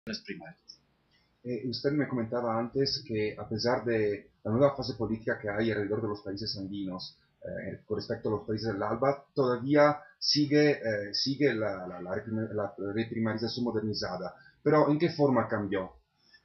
primarias. Usted me comentaba antes que a pesar de la nueva fase política que hay alrededor de los países andinos, con respecto a los países del ALBA, todavía sigue la reprimarización modernizada. Pero ¿en qué forma cambió?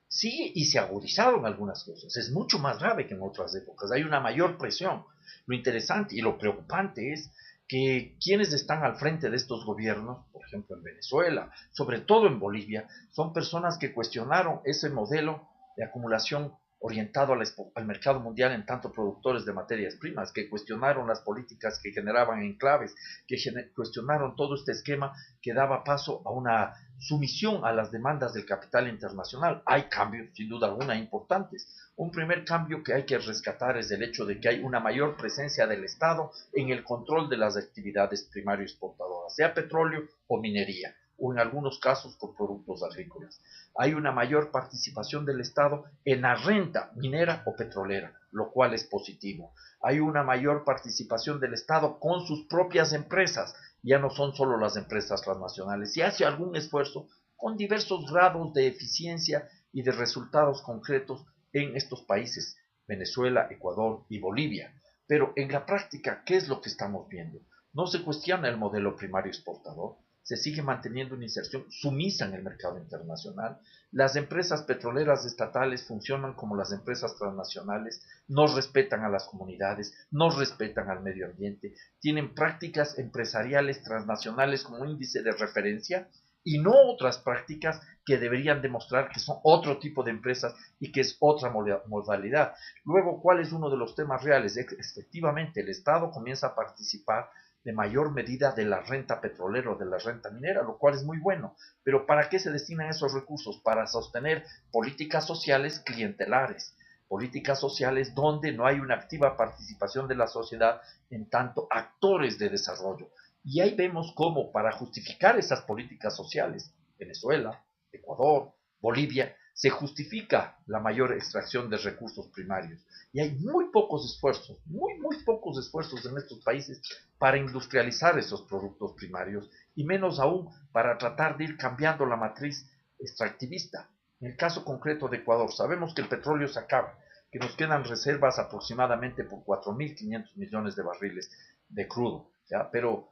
Sí, y se agudizaron algunas cosas. Es mucho más grave que en otras épocas. Hay una mayor presión. Lo interesante y lo preocupante es que quienes están al frente de estos gobiernos, por ejemplo en Venezuela, sobre todo en Bolivia, son personas que cuestionaron ese modelo de acumulación orientado al mercado mundial en tanto productores de materias primas, que cuestionaron las políticas que generaban enclaves, que cuestionaron todo este esquema que daba paso a una sumisión a las demandas del capital internacional. Hay cambios, sin duda alguna, importantes. Un primer cambio que hay que rescatar es el hecho de que hay una mayor presencia del Estado en el control de las actividades primario exportadoras, sea petróleo o minería, o en algunos casos con productos agrícolas. Hay una mayor participación del Estado en la renta minera o petrolera, lo cual es positivo. Hay una mayor participación del Estado con sus propias empresas, ya no son solo las empresas transnacionales, y hace algún esfuerzo con diversos grados de eficiencia y de resultados concretos en estos países, Venezuela, Ecuador y Bolivia. Pero en la práctica, ¿qué es lo que estamos viendo? No se cuestiona el modelo primario exportador, se sigue manteniendo una inserción sumisa en el mercado internacional, las empresas petroleras estatales funcionan como las empresas transnacionales, no respetan a las comunidades, no respetan al medio ambiente, tienen prácticas empresariales transnacionales como índice de referencia y no otras prácticas que deberían demostrar que son otro tipo de empresas y que es otra modalidad. Luego, ¿cuál es uno de los temas reales? Efectivamente, el Estado comienza a participar de mayor medida de la renta petrolera o de la renta minera, lo cual es muy bueno. Pero ¿para qué se destinan esos recursos? Para sostener políticas sociales clientelares, políticas sociales donde no hay una activa participación de la sociedad en tanto actores de desarrollo. Y ahí vemos cómo para justificar esas políticas sociales, Venezuela, Ecuador, Bolivia, se justifica la mayor extracción de recursos primarios. Y hay muy pocos esfuerzos, muy pocos esfuerzos en estos países para industrializar esos productos primarios y menos aún para tratar de ir cambiando la matriz extractivista. En el caso concreto de Ecuador, sabemos que el petróleo se acaba, que nos quedan reservas aproximadamente por 4.500 millones de barriles de crudo, ¿ya? Pero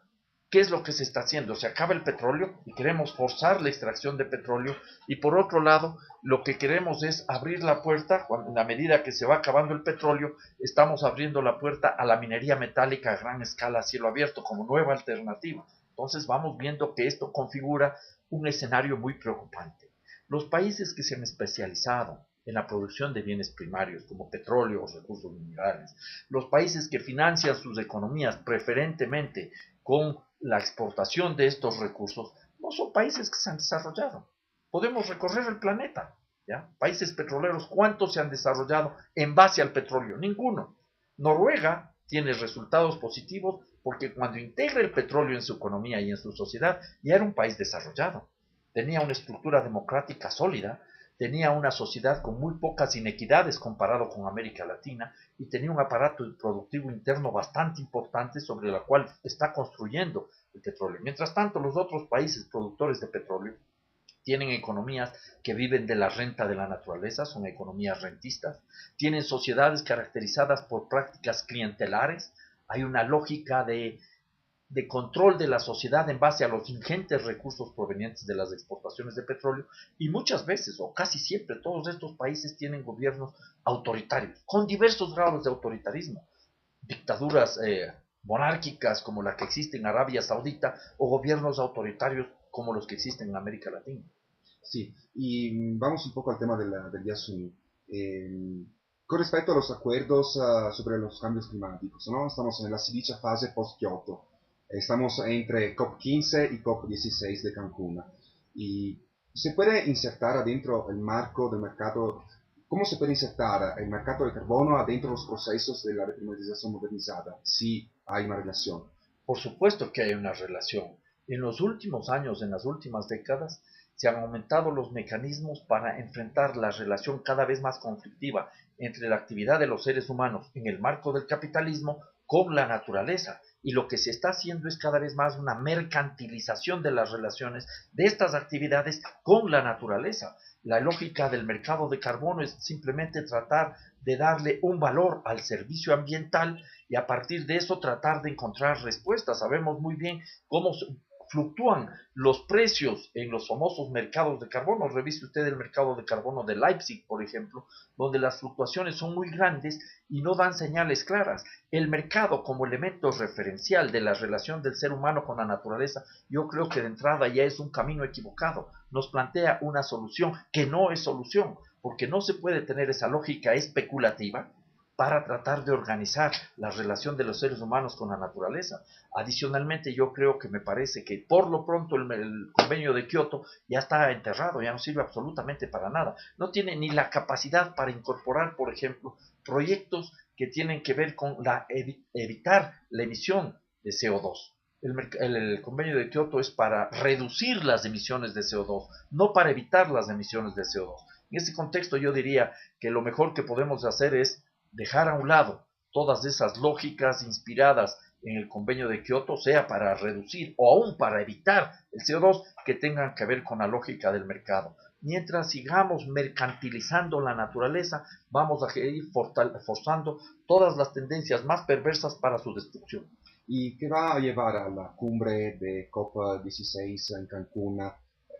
¿qué es lo que se está haciendo? Se acaba el petróleo y queremos forzar la extracción de petróleo y por otro lado lo que queremos es abrir la puerta, en la medida que se va acabando el petróleo, estamos abriendo la puerta a la minería metálica a gran escala a cielo abierto como nueva alternativa. Entonces vamos viendo que esto configura un escenario muy preocupante. Los países que se han especializado en la producción de bienes primarios como petróleo o recursos minerales, los países que financian sus economías preferentemente con la exportación de estos recursos, no son países que se han desarrollado. Podemos recorrer el planeta, ¿ya? Países petroleros, ¿cuántos se han desarrollado en base al petróleo? Ninguno. Noruega tiene resultados positivos porque cuando integra el petróleo en su economía y en su sociedad, ya era un país desarrollado. Tenía una estructura democrática sólida, tenía una sociedad con muy pocas inequidades comparado con América Latina y tenía un aparato productivo interno bastante importante sobre el cual está construyendo el petróleo. Mientras tanto, los otros países productores de petróleo tienen economías que viven de la renta de la naturaleza, son economías rentistas, tienen sociedades caracterizadas por prácticas clientelares, hay una lógica de control de la sociedad en base a los ingentes recursos provenientes de las exportaciones de petróleo y muchas veces o casi siempre todos estos países tienen gobiernos autoritarios con diversos grados de autoritarismo, dictaduras monárquicas como la que existe en Arabia Saudita o gobiernos autoritarios como los que existen en América Latina. Sí, y vamos un poco al tema del Yasuni. Con respecto a los acuerdos sobre los cambios climáticos, ¿no? Estamos en la dicha fase post-Kyoto. Estamos entre COP15 y COP16 de Cancún. Y se puede insertar adentro el marco del mercado, ¿cómo se puede insertar el mercado de carbono adentro de los procesos de la reclimatización modernizada? Si hay una relación. Por supuesto que hay una relación. En los últimos años, en las últimas décadas, se han aumentado los mecanismos para enfrentar la relación cada vez más conflictiva entre la actividad de los seres humanos en el marco del capitalismo con la naturaleza y lo que se está haciendo es cada vez más una mercantilización de las relaciones de estas actividades con la naturaleza. La lógica del mercado de carbono es simplemente tratar de darle un valor al servicio ambiental y a partir de eso tratar de encontrar respuestas. Sabemos muy bien cómo fluctúan los precios en los famosos mercados de carbono. Revise usted el mercado de carbono de Leipzig, por ejemplo, donde las fluctuaciones son muy grandes y no dan señales claras. El mercado como elemento referencial de la relación del ser humano con la naturaleza, yo creo que de entrada ya es un camino equivocado. Nos plantea una solución que no es solución, porque no se puede tener esa lógica especulativa para tratar de organizar la relación de los seres humanos con la naturaleza. Adicionalmente, yo creo que me parece que por lo pronto el convenio de Kioto ya está enterrado, ya no sirve absolutamente para nada. No tiene ni la capacidad para incorporar, por ejemplo, proyectos que tienen que ver con evitar la emisión de CO2. El convenio de Kioto es para reducir las emisiones de CO2, no para evitar las emisiones de CO2. En este contexto yo diría que lo mejor que podemos hacer es dejar a un lado todas esas lógicas inspiradas en el convenio de Kioto, sea para reducir o aún para evitar el CO2 que tengan que ver con la lógica del mercado. Mientras sigamos mercantilizando la naturaleza, vamos a ir forzando todas las tendencias más perversas para su destrucción. ¿Y qué va a llevar a la cumbre de COP16 en Cancún,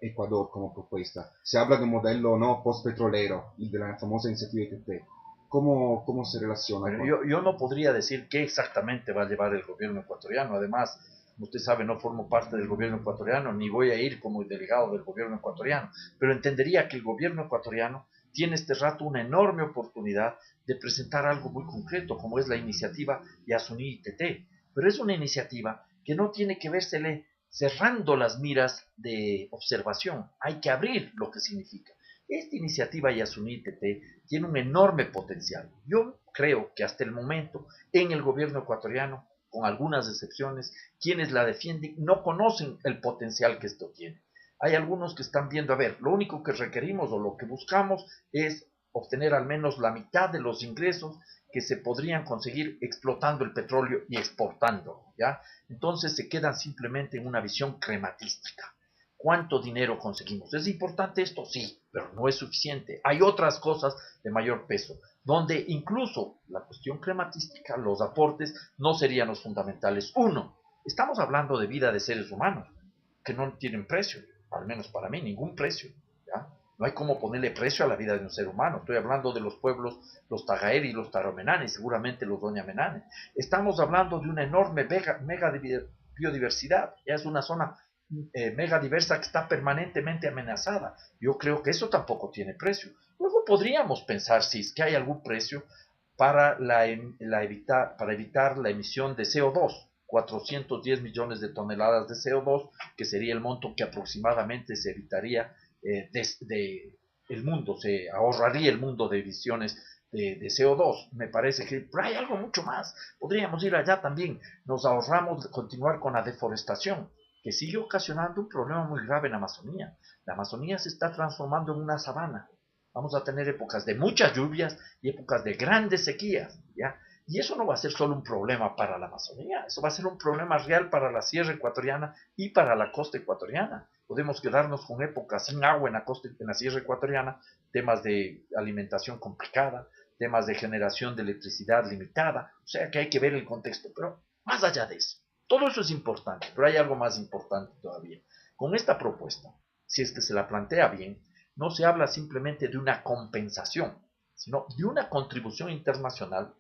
Ecuador, como propuesta? Se habla de un modelo no post-petrolero, el de la famosa iniciativa ITT. ¿Cómo se relaciona Bueno, con...? yo no podría decir qué exactamente va a llevar el gobierno ecuatoriano. Además, como usted sabe, no formo parte del gobierno ecuatoriano, ni voy a ir como delegado del gobierno ecuatoriano, pero entendería que el gobierno ecuatoriano tiene este rato una enorme oportunidad de presentar algo muy concreto, como es la iniciativa Yasuní ITT. Pero es una iniciativa que no tiene que vérsele cerrando las miras de observación, hay que abrir lo que significa. Esta iniciativa Yasuní ITT tiene un enorme potencial. Yo creo que hasta el momento en el gobierno ecuatoriano, con algunas excepciones, quienes la defienden no conocen el potencial que esto tiene. Hay algunos que están viendo, a ver, lo único que requerimos o lo que buscamos es obtener al menos la mitad de los ingresos que se podrían conseguir explotando el petróleo y exportándolo, ¿ya? Entonces se quedan simplemente en una visión crematística. ¿Cuánto dinero conseguimos? ¿Es importante esto? Sí, pero no es suficiente. Hay otras cosas de mayor peso, donde incluso la cuestión crematística, los aportes, no serían los fundamentales. Uno, estamos hablando de vida de seres humanos, que no tienen precio, al menos para mí, ningún precio, ¿ya? No hay cómo ponerle precio a la vida de un ser humano. Estoy hablando de los pueblos, los Tagaeri y los Taromenani, seguramente los Doñamenane. Estamos hablando de una enorme mega biodiversidad. Ya es una zona mega diversa que está permanentemente amenazada. Yo creo que eso tampoco tiene precio. Luego podríamos pensar si es que hay algún precio para, para evitar la emisión de CO2. 410 millones de toneladas de CO2, que sería el monto que aproximadamente se evitaría el mundo, se ahorraría el mundo de emisiones de CO2. Me parece que pero hay algo mucho más. Podríamos ir allá también. Nos ahorramos continuar con la deforestación, que sigue ocasionando un problema muy grave en la Amazonía. La Amazonía se está transformando en una sabana. Vamos a tener épocas de muchas lluvias y épocas de grandes sequías, ¿ya? Y eso no va a ser solo un problema para la Amazonía, eso va a ser un problema real para la sierra ecuatoriana y para la costa ecuatoriana. Podemos quedarnos con épocas sin agua en la sierra ecuatoriana, temas de alimentación complicada, temas de generación de electricidad limitada, o sea que hay que ver el contexto, pero más allá de eso, todo eso es importante, pero hay algo más importante todavía. Con esta propuesta, si es que se la plantea bien, no se habla simplemente de una compensación, sino de una contribución internacional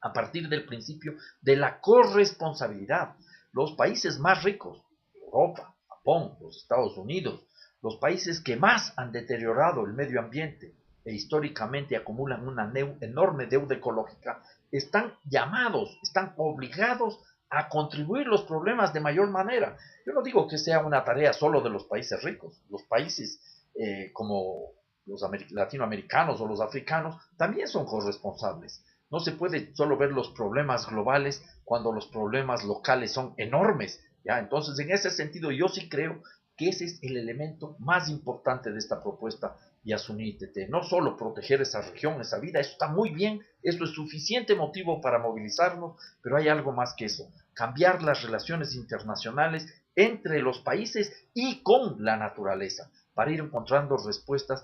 a partir del principio de la corresponsabilidad. Los países más ricos, Europa, Japón, los Estados Unidos, los países que más han deteriorado el medio ambiente e históricamente acumulan una enorme deuda ecológica, están llamados, están obligados a contribuir los problemas de mayor manera. Yo no digo que sea una tarea solo de los países ricos, los países como los latinoamericanos o los africanos también son corresponsables. No se puede solo ver los problemas globales cuando los problemas locales son enormes, ¿ya? Entonces, en ese sentido, yo sí creo que ese es el elemento más importante de esta propuesta Yasuní-TT. No solo proteger esa región, esa vida, eso está muy bien, eso es suficiente motivo para movilizarnos, pero hay algo más que eso, cambiar las relaciones internacionales entre los países y con la naturaleza, para ir encontrando respuestas